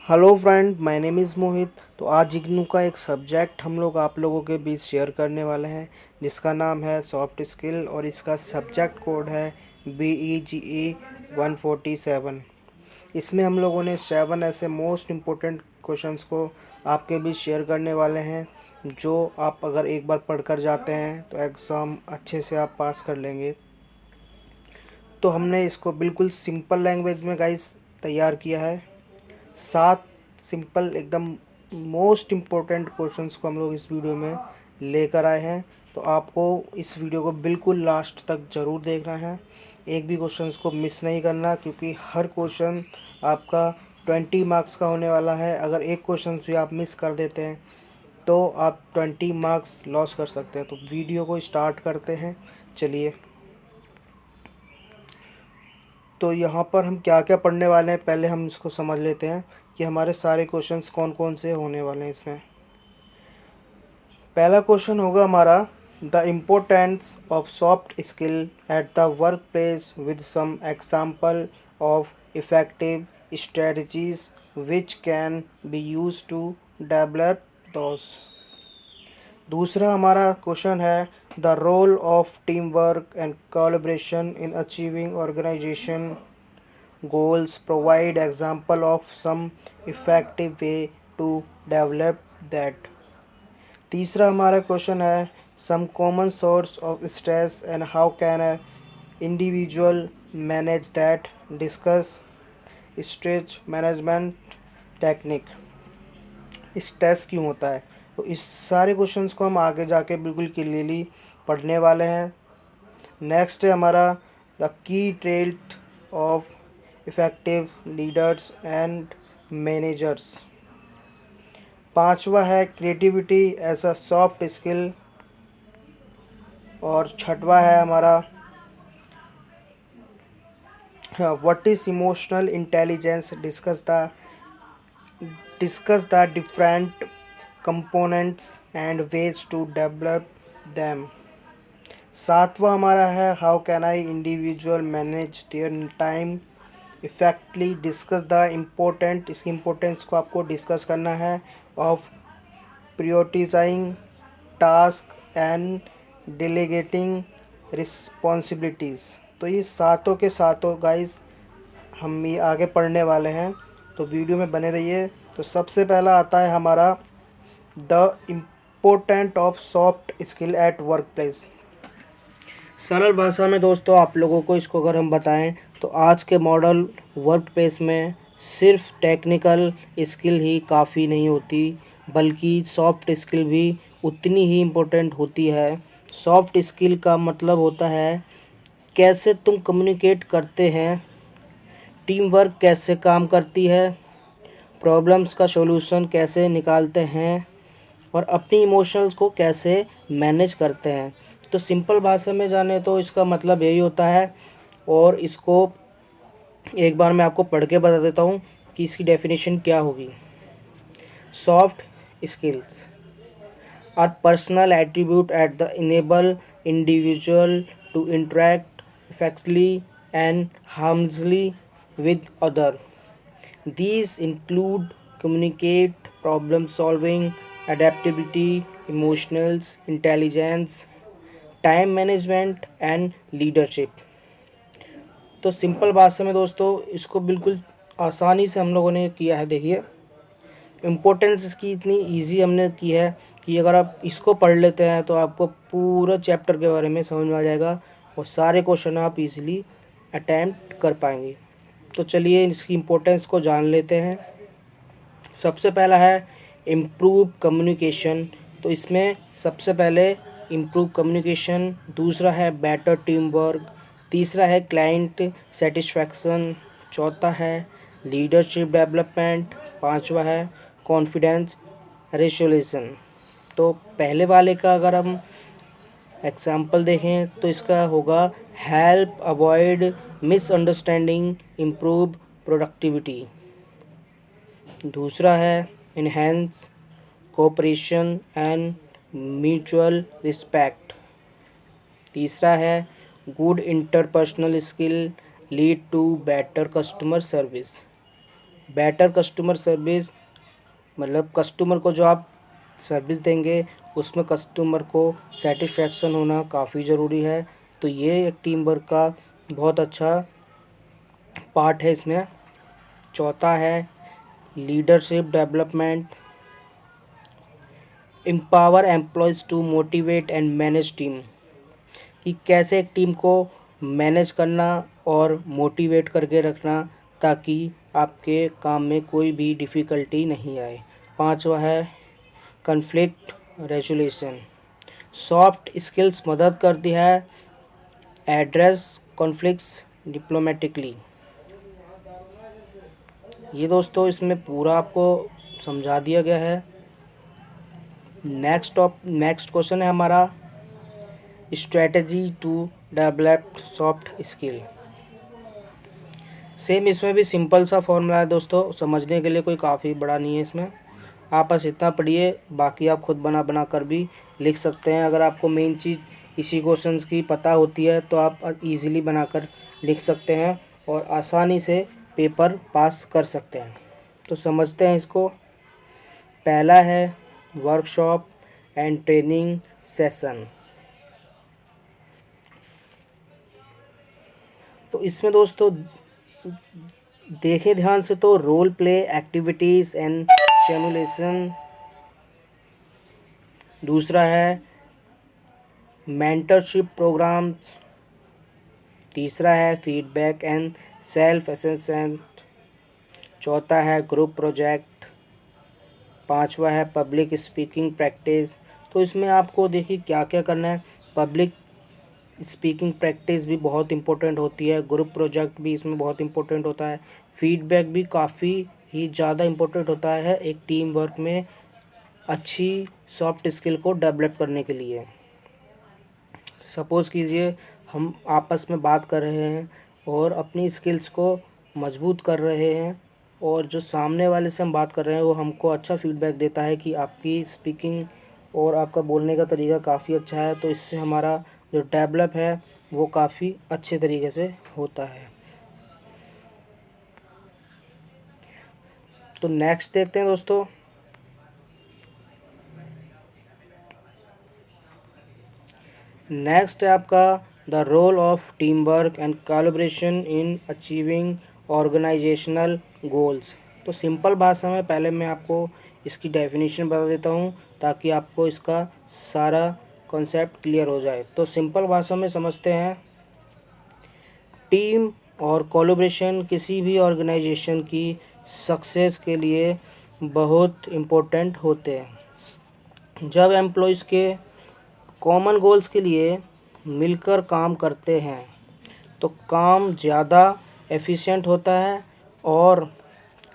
Hello friend, my name is Mohit. तो आज इग्नू का एक सब्जेक्ट हम लोग आप लोगों के बीच शेयर करने वाले हैं जिसका नाम है सॉफ्ट स्किल और इसका सब्जेक्ट कोड है BEGE 147। इसमें हम लोगों ने 7 ऐसे मोस्ट इम्पोर्टेंट क्वेश्चंस को आपके बीच शेयर करने वाले हैं जो आप अगर एक बार पढ़ कर जाते हैं तो एग्ज़ाम अच्छे से आप पास कर लेंगे। तो हमने इसको बिल्कुल सिंपल लैंग्वेज में गाइस तैयार किया है। 7 सिंपल एकदम मोस्ट इम्पोर्टेंट क्वेश्चंस को हम लोग इस वीडियो में लेकर आए हैं। तो आपको इस वीडियो को बिल्कुल लास्ट तक ज़रूर देखना है, एक भी क्वेश्चंस को मिस नहीं करना, क्योंकि हर क्वेश्चन आपका 20 मार्क्स का होने वाला है। अगर एक क्वेश्चन भी आप मिस कर देते हैं तो आप 20 मार्क्स लॉस कर सकते हैं। तो वीडियो को स्टार्ट करते हैं, चलिए। तो यहाँ पर हम क्या क्या पढ़ने वाले हैं, पहले हम इसको समझ लेते हैं कि हमारे सारे क्वेश्चंस कौन कौन से होने वाले हैं इसमें। पहला क्वेश्चन होगा हमारा the importance of soft skill at the work place with some example of effective strategies which can be use to develop those. दूसरा हमारा क्वेश्चन है the role of team work and collaboration in achieving organisation goals, provide example of some effective way to develop that। तीसरा हमारा question है some common source of stress and how can a individual manage that। discuss stress management technique। Stress क्यों होता है, तो इस सारे questions को हम आगे जाके बिल्कुल क्लियरली पढ़ने वाले हैं। नेक्स्ट है हमारा the key trait of effective leaders and managers. पांचवा है creativity as a soft skill. और छठवा है हमारा what is emotional intelligence. Discuss the different components and ways to develop them. सातवां हमारा है how can I individual manage their time effectively. Discuss the important, इसकी इम्पोर्टेंस को आपको डिस्कस करना है, of prioritising task and delegating responsibilities. तो ये सातों के सातों गाइस हम ये आगे पढ़ने वाले हैं, तो वीडियो में बने रहिए। तो सबसे पहला आता है हमारा the important of soft skill at work place. सरल भाषा में दोस्तों आप लोगों को इसको अगर हम बताएं तो आज के मॉडल वर्क प्लेस में सिर्फ टेक्निकल स्किल ही काफ़ी नहीं होती, बल्कि सॉफ्ट स्किल भी उतनी ही इम्पोर्टेंट होती है। सॉफ्ट स्किल का मतलब होता है कैसे तुम कम्युनिकेट करते हैं, टीम वर्क कैसे काम करती है, प्रॉब्लम्स का सॉल्यूशन कैसे निकालते हैं और अपनी इमोशंस को कैसे मैनेज करते हैं। तो सिंपल भाषा में जाने तो इसका मतलब यही होता है, और इसको एक बार मैं आपको पढ़ के बता देता हूँ कि इसकी डेफिनेशन क्या होगी। Soft skills are personal attribute at the enable individual to interact effectively and harmfully with other. These include communicate, problem solving, adaptability, emotional intelligence, time management and leadership. तो सिंपल भाषा में दोस्तों इसको बिल्कुल आसानी से हम लोगों ने किया है। देखिए इम्पोर्टेंस इसकी इतनी इजी हमने की है कि अगर आप इसको पढ़ लेते हैं तो आपको पूरा चैप्टर के बारे में समझ में आ जाएगा और सारे क्वेश्चन आप इजीली अटैम्प्ट कर पाएंगे। तो चलिए इसकी इम्पोर्टेंस को जान लेते हैं। सबसे पहला है इम्प्रूव कम्युनिकेशन। तो इसमें सबसे पहले इम्प्रूव कम्युनिकेशन, दूसरा है बेटर टीम वर्क, तीसरा है क्लाइंट सेटिस्फैक्शन, चौथा है लीडरशिप डेवलपमेंट, पांचवा है कॉन्फिडेंस रेजोल्यूशन। तो पहले वाले का अगर हम एग्जाम्पल देखें तो इसका होगा help avoid misunderstanding, improve productivity. दूसरा है enhance cooperation and mutual respect. तीसरा है good interpersonal skill lead to better customer service. Better customer service, मतलब कस्टमर को जो आप सर्विस देंगे उसमें कस्टमर को सेटिस्फेक्शन होना काफ़ी ज़रूरी है। तो ये एक टीम वर्क का बहुत अच्छा पार्ट है इसमें। चौथा है leadership development, empower employees to motivate and manage team, कि कैसे एक टीम को मैनेज करना और मोटिवेट करके रखना ताकि आपके काम में कोई भी डिफ़िकल्टी नहीं आए। पांचवा है कॉन्फ्लिक्ट रेजोल्यूशन, सॉफ्ट स्किल्स मदद करती है एड्रेस कॉन्फ्लिक्ट्स डिप्लोमेटिकली। ये दोस्तों इसमें पूरा आपको समझा दिया गया है। नेक्स्ट क्वेश्चन है हमारा strategy to develop soft skill. Same इसमें भी सिंपल सा फॉर्मूला है दोस्तों, समझने के लिए कोई काफ़ी बड़ा नहीं है इसमें। आप बस इतना पढ़िए, बाकी आप खुद बना बना कर भी लिख सकते हैं। अगर आपको मेन चीज़ इसी क्वेश्चंस की पता होती है तो आप इजीली बनाकर लिख सकते हैं और आसानी से पेपर पास कर सकते हैं। तो समझते हैं इसको। पहला है वर्कशॉप एंड ट्रेनिंग सेशन। तो इसमें दोस्तों देखें ध्यान से तो role play activities and simulation, दूसरा है मेंटरशिप प्रोग्राम्स, तीसरा है फीडबैक एंड सेल्फ असेसमेंट, चौथा है ग्रुप प्रोजेक्ट, पांचवा है पब्लिक स्पीकिंग प्रैक्टिस। तो इसमें आपको देखिए क्या क्या करना है। पब्लिक स्पीकिंग प्रैक्टिस भी बहुत इंपॉर्टेंट होती है, ग्रुप प्रोजेक्ट भी इसमें बहुत इंपॉर्टेंट होता है, फीडबैक भी काफ़ी ही ज़्यादा इंपॉर्टेंट होता है एक टीम वर्क में अच्छी सॉफ्ट स्किल को डेवलप करने के लिए। सपोज़ कीजिए हम आपस में बात कर रहे हैं और अपनी स्किल्स को मजबूत कर रहे हैं और जो सामने वाले से हम बात कर रहे हैं वो हमको अच्छा फीडबैक देता है कि आपकी स्पीकिंग और आपका बोलने का तरीका काफ़ी अच्छा है, तो इससे हमारा जो डेवलप है वो काफ़ी अच्छे तरीके से होता है। तो नेक्स्ट देखते हैं दोस्तों। नेक्स्ट है आपका the role of team work and collaboration in achieving organisational goals. तो सिंपल भाषा में पहले मैं आपको इसकी डेफिनेशन बता देता हूँ ताकि आपको इसका सारा कॉन्सेप्ट क्लियर हो जाए। तो सिंपल भाषा में समझते हैं, टीम और कोलैबोरेशन किसी भी ऑर्गेनाइजेशन की सक्सेस के लिए बहुत इम्पोर्टेंट होते हैं। जब एम्प्लॉयज़ के कॉमन गोल्स के लिए मिलकर काम करते हैं तो काम ज़्यादा एफिशिएंट होता है और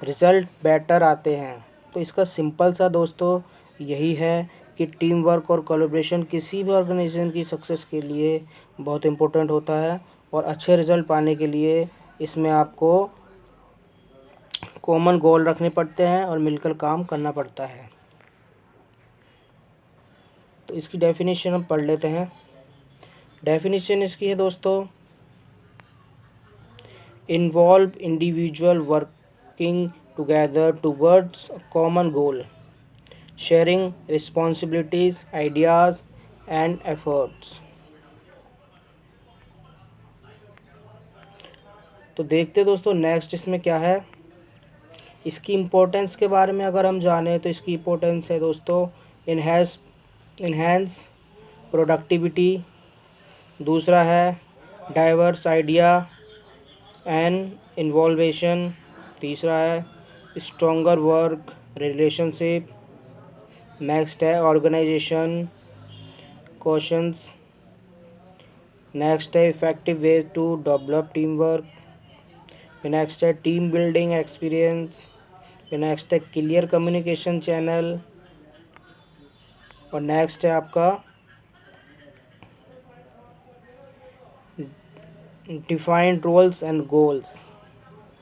रिज़ल्ट बेटर आते हैं। तो इसका सिंपल सा दोस्तों यही है कि टीम वर्क और कोलैबोरेशन किसी भी ऑर्गेनाइजेशन की सक्सेस के लिए बहुत इम्पोर्टेंट होता है और अच्छे रिज़ल्ट पाने के लिए इसमें आपको कॉमन गोल रखने पड़ते हैं और मिलकर काम करना पड़ता है। तो इसकी डेफिनेशन हम पढ़ लेते हैं। डेफिनेशन इसकी है दोस्तों, involve individual working together towards a common goal, sharing responsibilities ideas and efforts. तो देखते दोस्तों नेक्स्ट इसमें क्या है। इसकी इम्पोर्टेंस के बारे में अगर हम जानें तो इसकी इम्पोर्टेंस है दोस्तों इन्हेंस प्रोडक्टिविटी, दूसरा है डाइवर्स आइडिया एंड इन्वॉल्वेशन, तीसरा है स्ट्रॉन्गर वर्क रिलेशनशिप, नेक्स्ट है ऑर्गेनाइजेशन क्वेश्चंस, नेक्स्ट है effective way to develop team work, next है टीम बिल्डिंग एक्सपीरियंस, नेक्स्ट है क्लियर कम्युनिकेशन चैनल और नेक्स्ट है आपका defined roles and goals,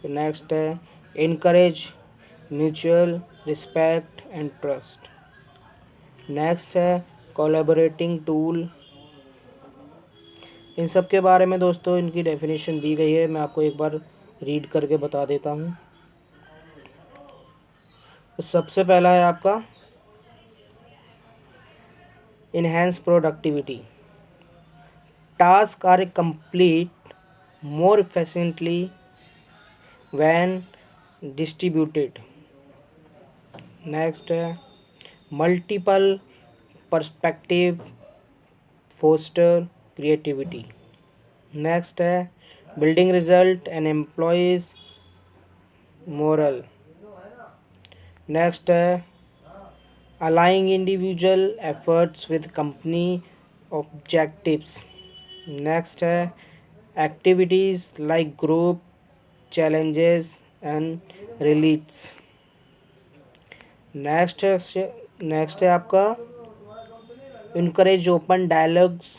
next है encourage mutual respect and trust, next है collaborating tool. इन सब के बारे में दोस्तों इनकी डेफिनेशन दी गई है, मैं आपको एक बार रीड करके बता देता हूँ। तो सबसे पहला है आपका enhance productivity. Task are complete more efficiently when distributed। Next है multiple perspective foster creativity. Next है building result and employees morale. Next है aligning individual efforts with company objectives. Next है activities like group challenges and relates। Next है आपका encourage open dialogues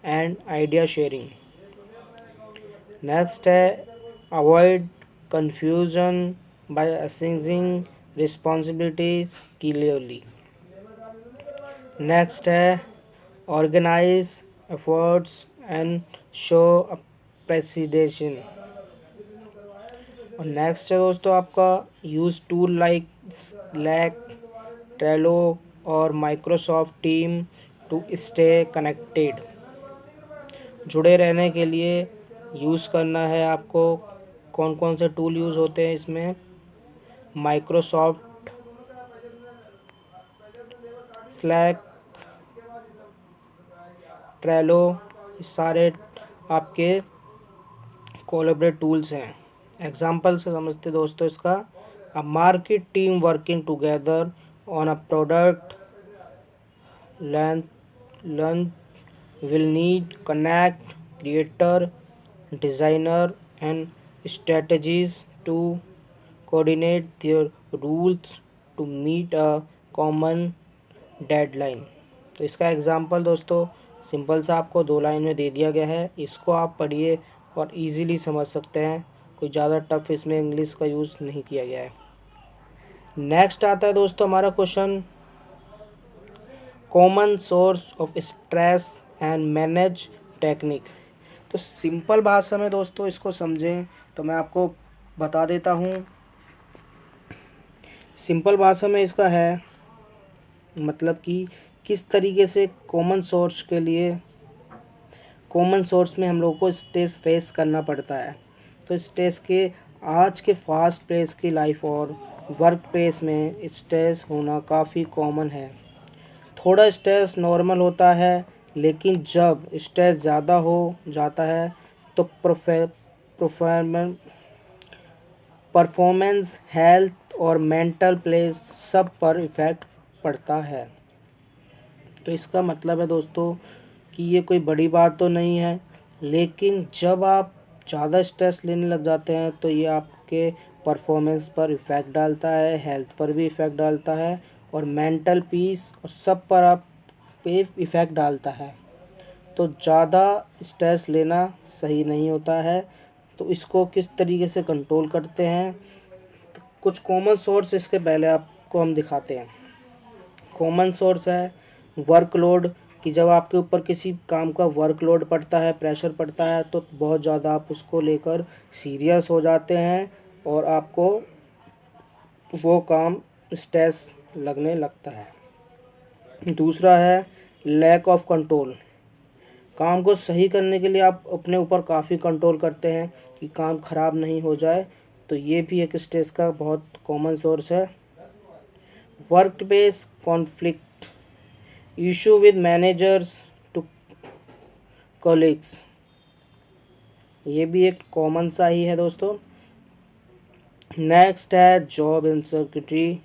and idea sharing. Next है avoid confusion by assigning responsibilities clearly. Next है organise efforts and show appreciation. और next है दोस्तों आपका use tool like Slack, Trello और Microsoft team to stay connected. जुड़े रहने के लिए यूज़ करना है आपको। कौन कौन से टूल यूज़ होते हैं इसमें? माइक्रोसॉफ्ट, स्लैक, ट्रेलो, सारे आपके कोलैबोरेट टूल्स हैं। एग्जाम्पल से समझते दोस्तों इसका। A market team working together on a product launch will need connect creator, designer and strategies to coordinate their rules to meet a common deadline. तो इसका example दोस्तों सिंपल सा आपको 2 लाइन में दे दिया गया है। इसको आप पढ़िए और इजीली समझ सकते हैं। कोई ज़्यादा टफ इसमें इंग्लिश का यूज़ नहीं किया गया है। नेक्स्ट आता है दोस्तों हमारा question, common source of stress and manage technique. तो सिंपल भाषा में दोस्तों इसको समझें तो मैं आपको बता देता हूँ। सिंपल भाषा में इसका है मतलब कि किस तरीके से कॉमन सोर्स में हम लोग को स्ट्रेस फेस करना पड़ता है। तो स्ट्रेस के आज के फास्ट पेस की लाइफ और वर्क प्लेस में स्ट्रेस होना काफ़ी कॉमन है। थोड़ा स्ट्रेस नॉर्मल होता है, लेकिन जब स्ट्रेस ज़्यादा हो जाता है तो परफॉर्मेंस, हेल्थ और मेंटल प्लेस सब पर इफ़ेक्ट पड़ता है। तो इसका मतलब है दोस्तों कि ये कोई बड़ी बात तो नहीं है, लेकिन जब आप ज़्यादा स्ट्रेस लेने लग जाते हैं तो ये आपके परफॉर्मेंस पर इफ़ेक्ट डालता है, हेल्थ पर भी इफ़ेक्ट डालता है और मेंटल पीस और सब पर आप पे इफ़ेक्ट डालता है। तो ज़्यादा स्ट्रेस लेना सही नहीं होता है। तो इसको किस तरीके से कंट्रोल करते हैं, तो कुछ कॉमन सोर्स इसके पहले आपको हम दिखाते हैं। कॉमन सोर्स है वर्कलोड, कि जब आपके ऊपर किसी काम का वर्कलोड पड़ता है, प्रेशर पड़ता है, तो बहुत ज़्यादा आप उसको लेकर सीरियस हो जाते हैं और आपको वो काम स्ट्रेस लगने लगता है। दूसरा है लैक ऑफ कंट्रोल। काम को सही करने के लिए आप अपने ऊपर काफ़ी कंट्रोल करते हैं कि काम ख़राब नहीं हो जाए, तो ये भी एक स्ट्रेस का बहुत कॉमन सोर्स है। Work place conflict, issue with managers to colleagues, ये भी एक कॉमन सा ही है दोस्तों। नेक्स्ट है जॉब इनसिक्योरिटी।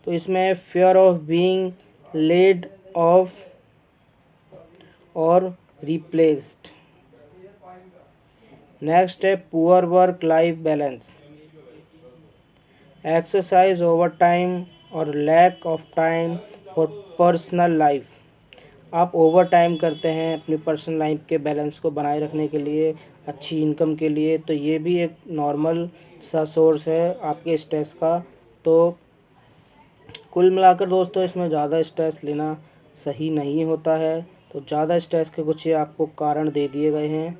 तो इसमें fear of being laid off और रिप्लेस्ड। नेक्स्ट है poor work life balance, exercise overtime और lack of time for personal life. आप ओवर टाइम करते हैं अपनी पर्सनल लाइफ के बैलेंस को बनाए रखने के लिए, अच्छी इनकम के लिए, तो ये भी एक नॉर्मल सा सोर्स है आपके स्ट्रेस का। तो कुल मिलाकर दोस्तों इसमें ज़्यादा स्ट्रेस लेना सही नहीं होता है। तो ज़्यादा स्ट्रेस के कुछ ये आपको कारण दे दिए गए हैं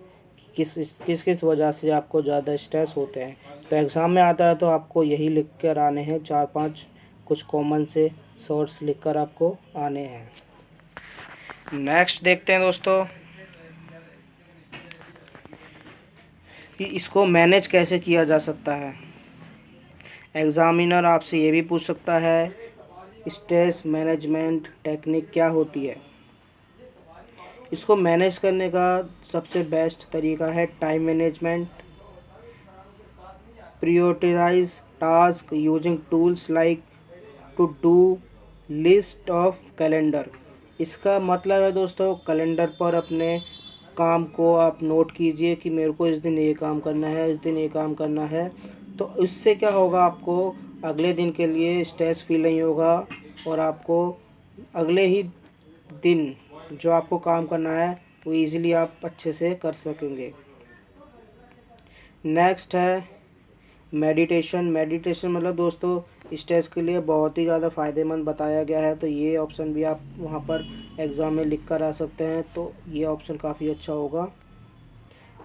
कि किस किस वजह से आपको ज़्यादा स्ट्रेस होते हैं। तो एग्ज़ाम में आता है तो आपको यही लिख कर आने हैं, 4-5 कुछ कॉमन से सोर्स लिख कर आपको आने हैं। नेक्स्ट देखते हैं दोस्तों कि इसको मैनेज कैसे किया जा सकता है। एग्ज़ामिनर आपसे ये भी पूछ सकता है स्ट्रेस मैनेजमेंट टेक्निक क्या होती है। इसको मैनेज करने का सबसे बेस्ट तरीका है time management, prioritize task using tools like to do list of calendar. इसका मतलब है दोस्तों कैलेंडर पर अपने काम को आप नोट कीजिए कि मेरे को इस दिन ये काम करना है, इस दिन ये काम करना है। तो इससे क्या होगा, आपको अगले दिन के लिए स्ट्रेस फील नहीं होगा और आपको अगले ही दिन जो आपको काम करना है वो इजीली आप अच्छे से कर सकेंगे। नेक्स्ट है मेडिटेशन। मेडिटेशन मतलब दोस्तों स्ट्रेस के लिए बहुत ही ज़्यादा फ़ायदेमंद बताया गया है, तो ये ऑप्शन भी आप वहाँ पर एग्ज़ाम में लिख कर आ सकते हैं, तो ये ऑप्शन काफ़ी अच्छा होगा।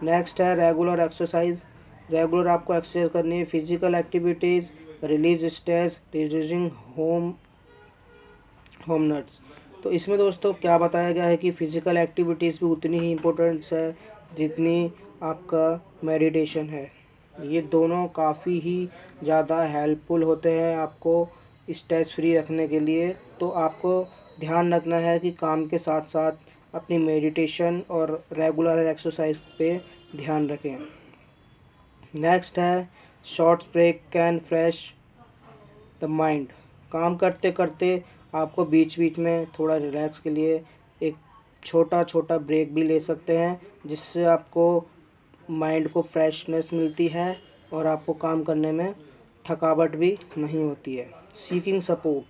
नेक्स्ट है रेगुलर एक्सरसाइज। रेगुलर आपको एक्सरसाइज करनी है, physical activities release stress reducing होमनट्स। तो इसमें दोस्तों क्या बताया गया है कि फ़िज़िकल एक्टिविटीज़ भी उतनी ही इम्पोर्टेंट्स है जितनी आपका मेडिटेशन है। ये दोनों काफ़ी ही ज़्यादा हेल्पफुल होते हैं आपको स्ट्रेस फ्री रखने के लिए। तो आपको ध्यान रखना है कि काम के साथ साथ अपनी मेडिटेशन और रेगुलर एक्सरसाइज पे ध्यान रखें। नेक्स्ट है short break can fresh the mind. काम करते करते आपको बीच बीच में थोड़ा रिलैक्स के लिए एक छोटा छोटा ब्रेक भी ले सकते हैं, जिससे आपको माइंड को फ्रेशनेस मिलती है और आपको काम करने में थकावट भी नहीं होती है। Seeking support,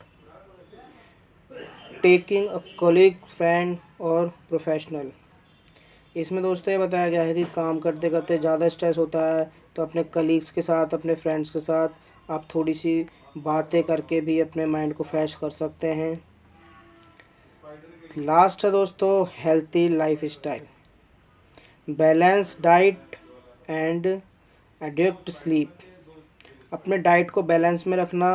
taking a colleague friend और प्रोफेशनल। इसमें दोस्तों ये बताया गया है कि काम करते करते ज़्यादा स्ट्रेस होता है तो अपने कलीग्स के साथ, अपने फ्रेंड्स के साथ आप थोड़ी सी बातें करके भी अपने माइंड को फ्रेश कर सकते हैं। लास्ट है दोस्तों healthy life style, balance diet and addict sleep. अपने डाइट को बैलेंस में रखना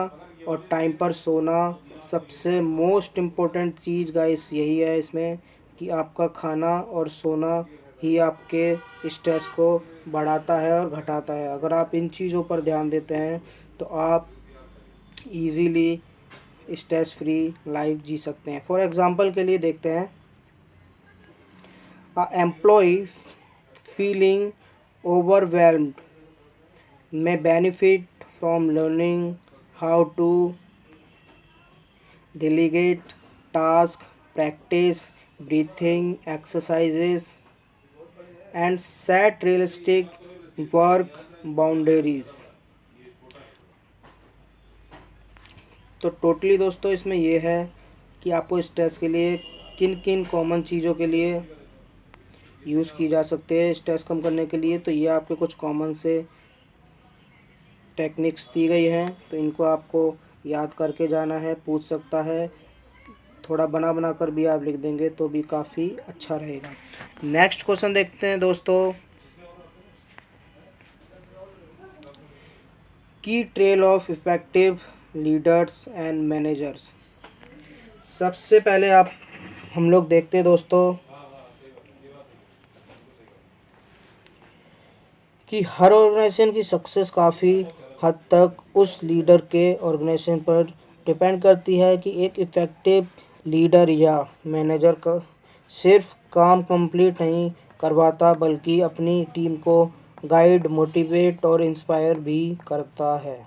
और टाइम पर सोना सबसे मोस्ट इम्पोर्टेंट चीज़ गाइस यही है इसमें, कि आपका खाना और सोना ही आपके स्ट्रेस को बढ़ाता है और घटाता है। अगर आप इन चीज़ों पर ध्यान देते हैं तो आप इजीली स्ट्रेस फ्री लाइफ जी सकते हैं। फॉर एग्ज़ाम्पल के लिए देखते हैं, a employee feeling overwhelmed may benefit from learning how to delegate tasks, practice breathing exercises, and set realistic work boundaries। तो टोटली दोस्तों इसमें ये है कि आपको स्ट्रेस के लिए किन किन कॉमन चीज़ों के लिए यूज़ की जा सकते हैं स्ट्रेस कम करने के लिए। तो ये आपके कुछ कॉमन से टेक्निक्स दी गई हैं, तो इनको आपको याद करके जाना है। पूछ सकता है, थोड़ा बना बना कर भी आप लिख देंगे तो भी काफ़ी अच्छा रहेगा। नेक्स्ट क्वेश्चन देखते हैं दोस्तों, की trail of effective leaders and managers. सबसे पहले हम लोग देखते हैं दोस्तों कि हर ऑर्गेनाइजेशन की सक्सेस काफ़ी हद तक उस लीडर के ऑर्गेनाइजेशन पर डिपेंड करती है कि एक इफ़ेक्टिव लीडर या मैनेजर का सिर्फ काम कंप्लीट नहीं करवाता बल्कि अपनी टीम को गाइड, मोटिवेट और इंस्पायर भी करता है।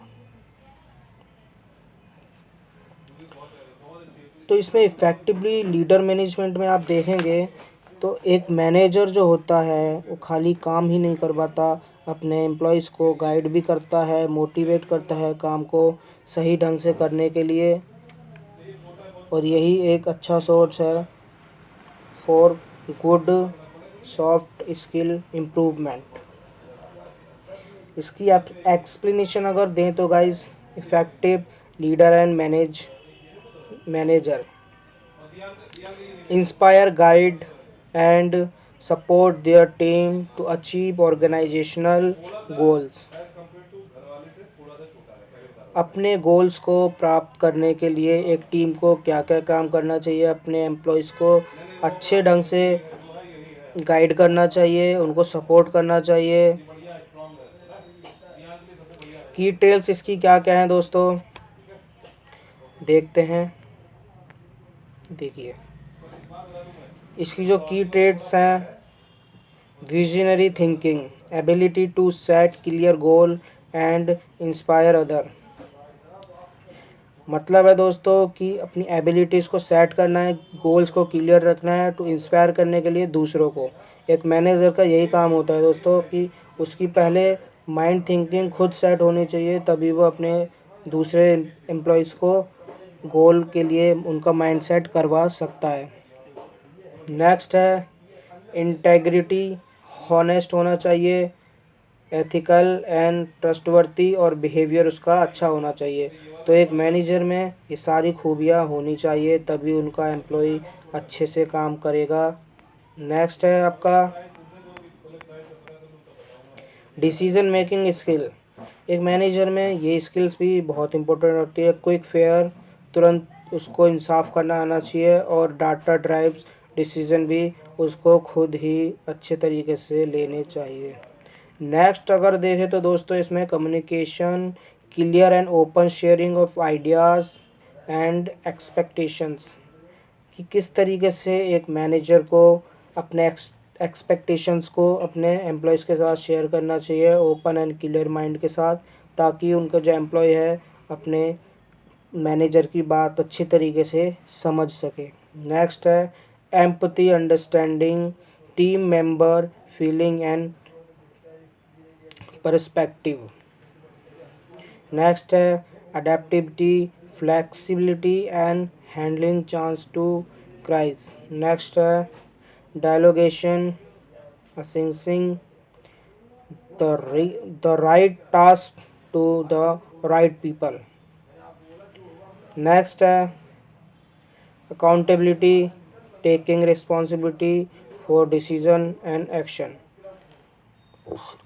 तो इसमें इफ़ेक्टिवली लीडर मैनेजमेंट में आप देखेंगे तो एक मैनेजर जो होता है वो खाली काम ही नहीं करवाता, अपने एम्प्लॉयज़ को गाइड भी करता है, मोटिवेट करता है काम को सही ढंग से करने के लिए। और यही एक अच्छा सोर्स है for good soft skill improvement. इसकी आप एक्सप्लेनेशन अगर दें तो guys, effective leader and manager inspire, guide and support their team to achieve organizational goals। अपने गोल्स को प्राप्त करने के लिए एक टीम को क्या क्या काम करना चाहिए, अपने एम्प्लॉयज़ को अच्छे ढंग से गाइड करना चाहिए, उनको सपोर्ट करना चाहिए। की टेल्स इसकी क्या क्या हैं दोस्तों, देखते हैं। देखिए इसकी जो की ट्रेड्स हैं, visionary thinking, ability to set clear goal and inspire other. मतलब है दोस्तों कि अपनी एबिलिटीज़ को सेट करना है, गोल्स को क्लियर रखना है, टू इंस्पायर करने के लिए दूसरों को। एक मैनेजर का यही काम होता है दोस्तों कि उसकी पहले माइंड थिंकिंग खुद सेट होनी चाहिए, तभी वो अपने दूसरे एम्प्लॉयज़ को गोल के लिए उनका माइंड सेट करवा सकता है। नेक्स्ट है इंटेग्रिटी, हॉनेस्ट होना चाहिए, एथिकल एंड ट्रस्टवर्थी, और बिहेवियर उसका अच्छा होना चाहिए। तो एक मैनेजर में ये सारी खूबियाँ होनी चाहिए, तभी उनका एम्प्लॉय अच्छे से काम करेगा। नेक्स्ट है आपका डिसीजन मेकिंग स्किल। एक मैनेजर में ये स्किल्स भी बहुत इंपॉर्टेंट होती है। क्विक, फेयर, तुरंत उसको इंसाफ करना आना चाहिए, और डाटा ड्राइव्स डिसीजन भी उसको खुद ही अच्छे तरीके से लेने चाहिए। नेक्स्ट अगर देखें तो दोस्तों इसमें communication, clear and open sharing of ideas and expectations, कि किस तरीके से एक मैनेजर को अपने एक्सपेक्टेशंस को अपने एम्प्लॉयज़ के साथ शेयर करना चाहिए, ओपन एंड क्लियर माइंड के साथ, ताकि उनका जो एम्प्लॉय है अपने मैनेजर की बात अच्छी तरीके से समझ सके। नेक्स्ट है empathy, understanding team member feeling and perspective. Next है adaptivity, flexibility and handling chance to crisis. Next है delegation, assigning the right task to the right people. Next है accountability, taking responsibility for decision and action.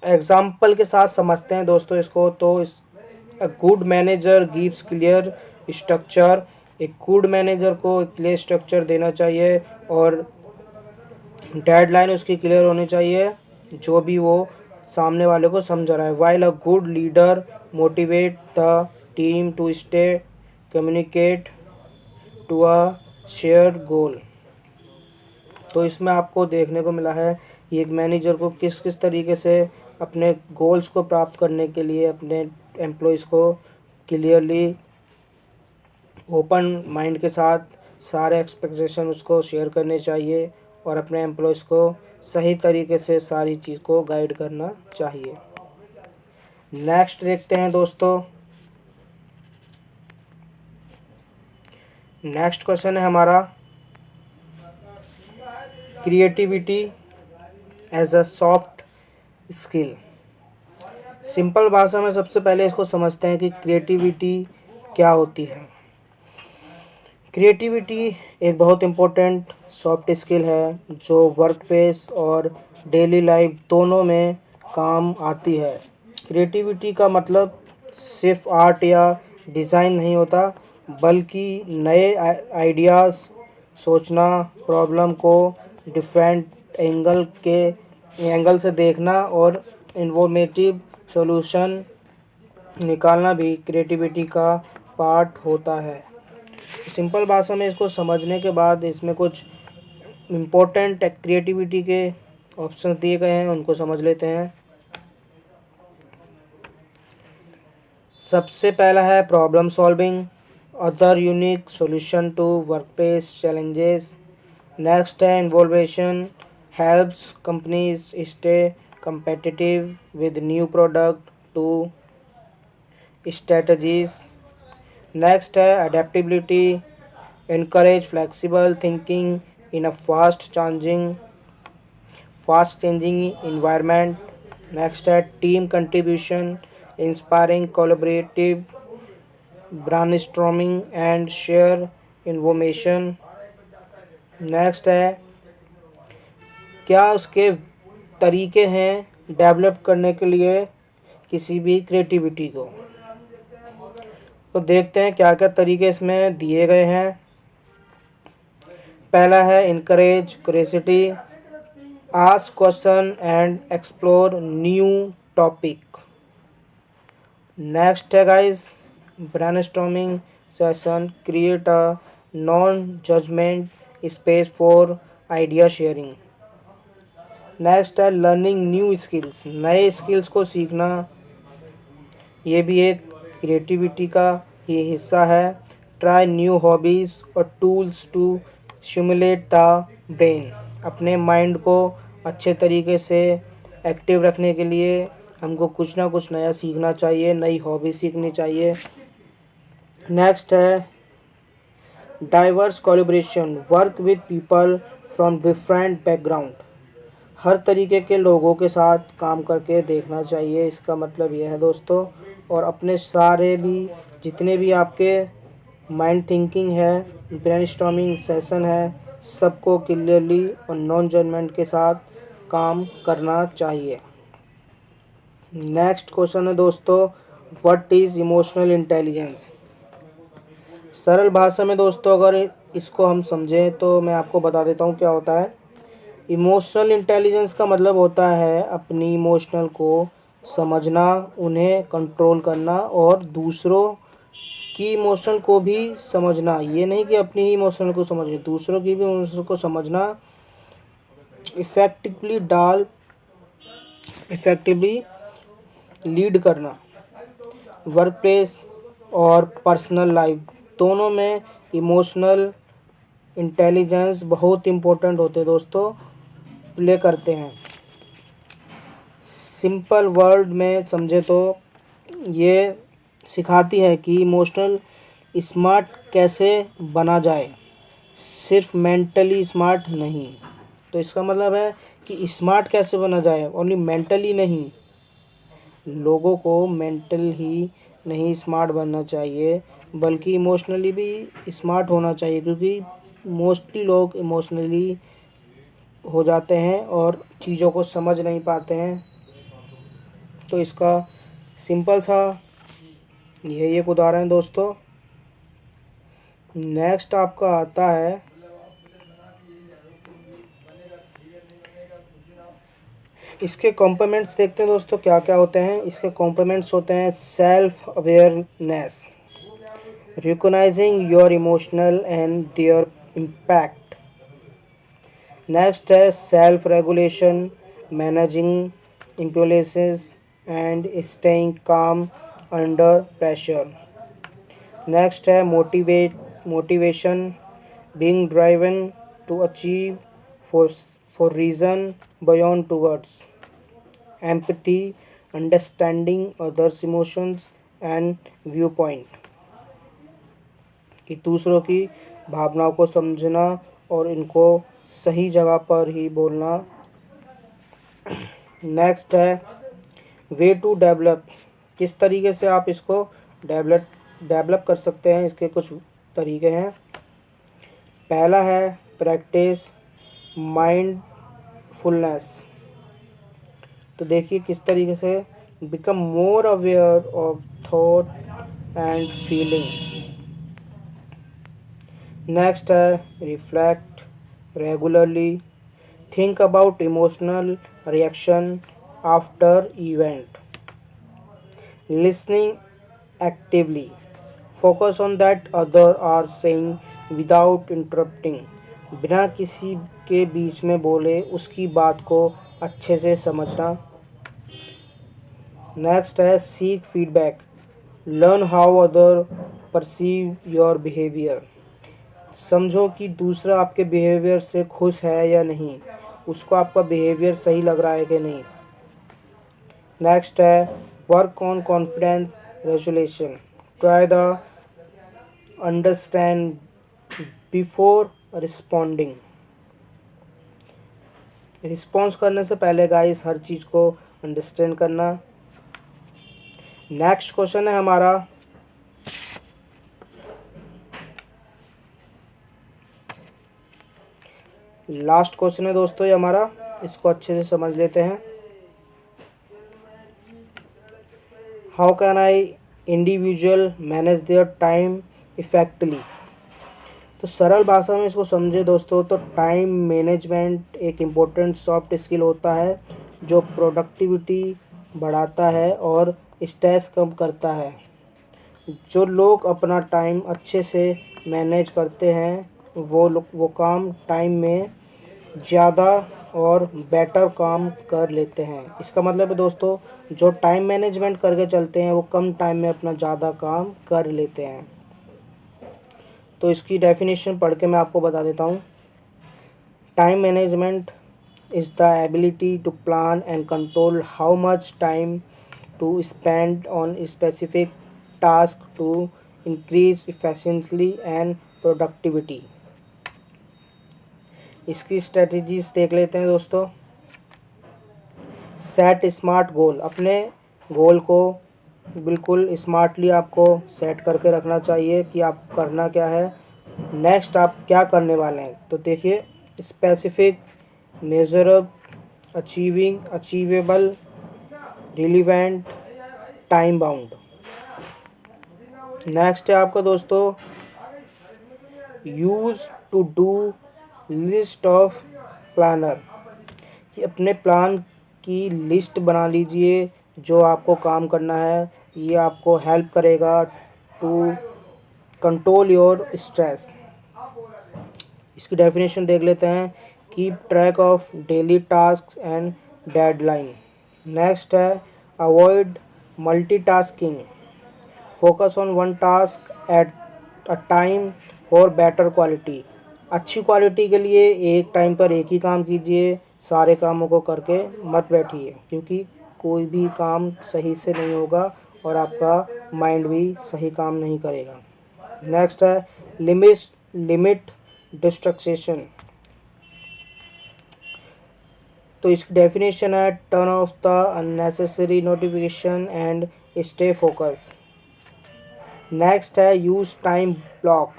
Example के साथ समझते हैं दोस्तों इसको। तो इस a good manager gives clear structure, एक गुड मैनेजर को क्लियर स्ट्रक्चर देना चाहिए, और डेडलाइन उसकी क्लियर होनी चाहिए जो भी वो सामने वाले को समझा रहा है। While a good leader motivate the team to stay communicate to a shared goal. तो इसमें आपको देखने को मिला है ये एक मैनेजर को किस किस तरीके से अपने गोल्स को प्राप्त करने के लिए अपने एम्प्लॉयज़ को क्लियरली ओपन माइंड के साथ सारे एक्सपेक्टेशन उसको शेयर करने चाहिए, और अपने एम्प्लॉयज़ को सही तरीके से सारी चीज़ को गाइड करना चाहिए। नेक्स्ट देखते हैं दोस्तों। नेक्स्ट क्वेश्चन है हमारा creativity as a soft skill. Simple भाषा में सबसे पहले इसको समझते हैं कि क्रिएटिविटी क्या होती है। क्रिएटिविटी एक बहुत इम्पोर्टेंट सॉफ्ट स्किल है जो वर्क प्लेस और डेली लाइफ दोनों में काम आती है। क्रिएटिविटी का मतलब सिर्फ आर्ट या डिज़ाइन नहीं होता, बल्कि नए आइडियाज़ सोचना, प्रॉब्लम को डिफरेंट एंगल से देखना, और इन्फॉर्मेटिव सॉल्यूशन निकालना भी क्रिएटिविटी का पार्ट होता है। सिंपल भाषा में इसको समझने के बाद इसमें कुछ इम्पोर्टेंट क्रिएटिविटी के ऑप्शंस दिए गए हैं, उनको समझ लेते हैं। सबसे पहला है problem solving, other unique solution to workplace challenges. Next है innovation, helps companies stay competitive with new product to strategies. Next है adaptability, encourage flexible thinking in a fast changing environment. Next है team contribution, inspiring collaborative brainstorming and share information. Next है क्या उसके तरीके हैं develop करने के लिए किसी भी क्रिएटिविटी को। तो देखते हैं क्या क्या तरीके इसमें दिए गए हैं। पहला है encourage curiosity, ask question and explore new topic. Next है guys brainstorming session, create a non judgement space for idea sharing. Next है लर्निंग न्यू स्किल्स, नए स्किल्स को सीखना, ये भी एक क्रिएटिविटी का ही हिस्सा है। ट्राई न्यू हॉबीज़ और tools to stimulate the brain, अपने माइंड को अच्छे तरीके से एक्टिव रखने के लिए हमको कुछ ना कुछ नया सीखना चाहिए, नई हॉबी सीखनी चाहिए। नेक्स्ट है diverse collaboration, work with people from different background, हर तरीके के लोगों के साथ काम करके देखना चाहिए, इसका मतलब यह है दोस्तों। और अपने सारे भी जितने भी आपके माइंड थिंकिंग है, ब्रेनस्टॉर्मिंग सेशन है, सबको क्लियरली और नॉन जजमेंट के साथ काम करना चाहिए। नेक्स्ट क्वेश्चन है दोस्तों, व्हाट इज़ इमोशनल इंटेलिजेंस। सरल भाषा में दोस्तों अगर इसको हम समझें तो मैं आपको बता देता हूँ क्या होता है। इमोशनल इंटेलिजेंस का मतलब होता है अपनी इमोशनल को समझना, उन्हें कंट्रोल करना और दूसरों की इमोशनल को भी समझना। ये नहीं कि अपनी ही इमोशनल को समझे, दूसरों की भी इमोशनल को समझना, इफेक्टिवली लीड करना। वर्क प्लेस और पर्सनल लाइफ दोनों में इमोशनल इंटेलिजेंस बहुत इम्पोर्टेंट होते हैं दोस्तों, प्ले करते हैं। सिंपल वर्ड में समझे तो ये सिखाती है कि इमोशनल स्मार्ट कैसे बना जाए, सिर्फ मेंटली स्मार्ट नहीं। तो इसका मतलब है कि स्मार्ट कैसे बना जाए, ओनली मेंटली नहीं, लोगों को मेंटल ही नहीं स्मार्ट बनना चाहिए बल्कि इमोशनली भी स्मार्ट होना चाहिए, क्योंकि मोस्टली लोग इमोशनली हो जाते हैं और चीज़ों को समझ नहीं पाते हैं। तो इसका सिंपल सा यही एक उदाहरण है दोस्तों। नेक्स्ट आपका आता है इसके कॉम्पोनेंट्स, देखते हैं दोस्तों क्या क्या होते हैं। इसके कॉम्पोनेंट्स होते हैं self awareness, recognising your emotional and their impact. Next है self regulation, managing impulses and staying calm under pressure. Next है motivation, being driven to achieve for reason beyond towards. Empathy, understanding others emotions and view point, कि दूसरों की भावनाओं को समझना और इनको सही जगह पर ही बोलना। नेक्स्ट है वे टू डेवलप, किस तरीके से आप इसको डेवलप कर सकते हैं, इसके कुछ तरीके हैं। पहला है प्रैक्टिस माइंडफुलनेस, तो देखिए किस तरीके से become more aware of thought and feeling. Next है reflect regularly, think about emotional reaction after event. Listening actively, focus on that other are saying without interrupting, बिना किसी के बीच में बोले उसकी बात को अच्छे से समझना। नेक्स्ट है seek feedback, learn how other perceive your behaviour, समझो कि दूसरा आपके बिहेवियर से खुश है या नहीं, उसको आपका बिहेवियर सही लग रहा है कि नहीं। नेक्स्ट है work on confidence resolution, try the understand before responding, response करने से पहले गाइस हर चीज़ को अंडरस्टैंड करना। नेक्स्ट क्वेश्चन है हमारा लास्ट क्वेश्चन है दोस्तों ये हमारा, इसको अच्छे से समझ लेते हैं। How can I individual manage their time effectively. तो सरल भाषा में इसको समझे दोस्तों, तो टाइम मैनेजमेंट एक इम्पोर्टेंट सॉफ्ट स्किल होता है जो प्रोडक्टिविटी बढ़ाता है और स्ट्रेस कम करता है। जो लोग अपना टाइम अच्छे से मैनेज करते हैं वो काम टाइम में ज़्यादा और बेटर काम कर लेते हैं। इसका मतलब है दोस्तों, जो टाइम मैनेजमेंट करके चलते हैं वो कम टाइम में अपना ज़्यादा काम कर लेते हैं। तो इसकी डेफिनेशन पढ़ के मैं आपको बता देता हूँ। Time management is the ability to plan and control how much time to spend on a specific task to increase efficiency and productivity। इसकी स्ट्रेटजीज देख लेते हैं दोस्तों। सेट स्मार्ट गोल, अपने गोल को बिल्कुल स्मार्टली आपको सेट करके रखना चाहिए कि आप करना क्या है, नेक्स्ट आप क्या करने वाले हैं। तो देखिए, specific, measurable, achievable, relevant, time bound. Next है आपका दोस्तों use to do list of planner, कि अपने प्लान की लिस्ट बना लीजिए जो आपको काम करना है। ये आपको हेल्प करेगा टू कंट्रोल योर स्ट्रेस। इसकी डेफिनेशन देख लेते हैं। Keep track of daily task and deadline. Next है avoid multitasking, focus on one task at a time for better quality. अच्छी क्वालिटी के लिए एक टाइम पर एक ही काम कीजिए, सारे कामों को करके मत बैठिए, क्योंकि कोई भी काम सही से नहीं होगा और आपका माइंड भी सही काम नहीं करेगा। नेक्स्ट है लिमिट डिस्ट्रैक्शन। तो इसकी डेफिनेशन है turn off the unnecessary notification and stay focus. Next है use time block,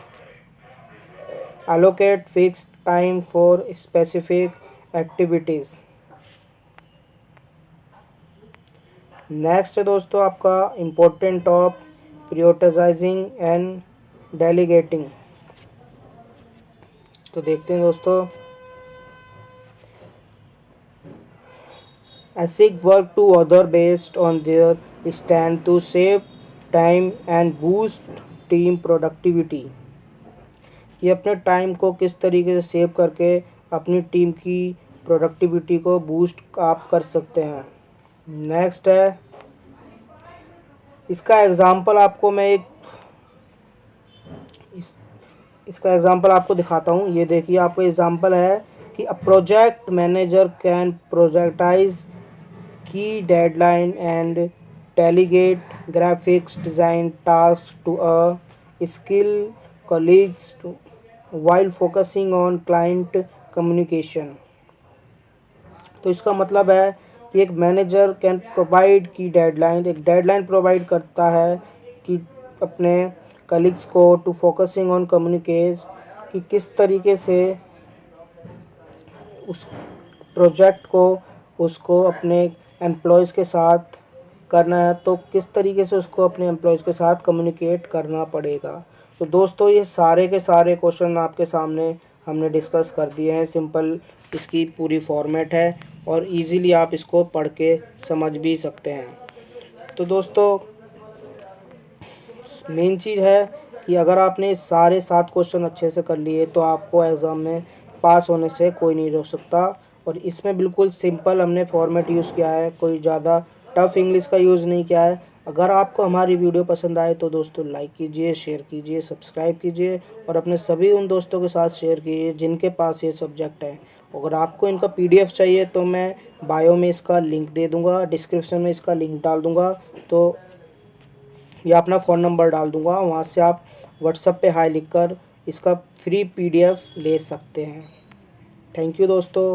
allocate fixed time for specific activities। Next है दोस्तों आपका important of prioritising and delegating. तो देखते हैं दोस्तों, assign work to other based on their stand to save time and boost team productivity। कि अपने टाइम को किस तरीके से सेव करके अपनी टीम की प्रोडक्टिविटी को बूस्ट आप कर सकते हैं। नेक्स्ट है, इसका एग्ज़ाम्पल आपको मैं इसका एग्ज़ाम्पल आपको दिखाता हूँ। ये देखिए, आपका एग्ज़ाम्पल है कि a project manager can projectise key deadline and delegate graphics design task to a skill colleagues while focusing on client communication। तो इसका मतलब है कि एक मैनेजर कैन प्रोवाइड की डेडलाइन, एक डेडलाइन प्रोवाइड करता है कि अपने कलीग्स को टू फोकसिंग ऑन कम्युनिकेट, कि किस तरीके से उस प्रोजेक्ट को उसको अपने एम्प्लॉयज़ के साथ करना है, तो किस तरीके से उसको अपने एम्प्लॉयज़ के साथ कम्युनिकेट करना पड़ेगा। तो दोस्तों, ये सारे के सारे क्वेश्चन आपके सामने हमने डिस्कस कर दिए हैं। सिंपल इसकी पूरी फॉर्मेट है और इजीली आप इसको पढ़ के समझ भी सकते हैं। तो दोस्तों, मेन चीज़ है कि अगर आपने सारे 7 क्वेश्चन अच्छे से कर लिए तो आपको एग्ज़ाम में पास होने से कोई नहीं रोक सकता। और इसमें बिल्कुल सिंपल हमने फॉर्मेट यूज़ किया है, कोई ज़्यादा टफ़ इंग्लिश का यूज़ नहीं किया है। अगर आपको हमारी वीडियो पसंद आए तो दोस्तों लाइक कीजिए, शेयर कीजिए, सब्सक्राइब कीजिए और अपने सभी उन दोस्तों के साथ शेयर कीजिए जिनके पास ये सब्जेक्ट है। अगर आपको इनका PDF चाहिए तो मैं बायो में इसका लिंक दे दूँगा, डिस्क्रिप्शन में इसका लिंक डाल दूँगा, तो या अपना फ़ोन नंबर डाल दूँगा, वहाँ से आप व्हाट्सएप पे हाय लिखकर इसका फ्री PDF ले सकते हैं। थैंक यू दोस्तों।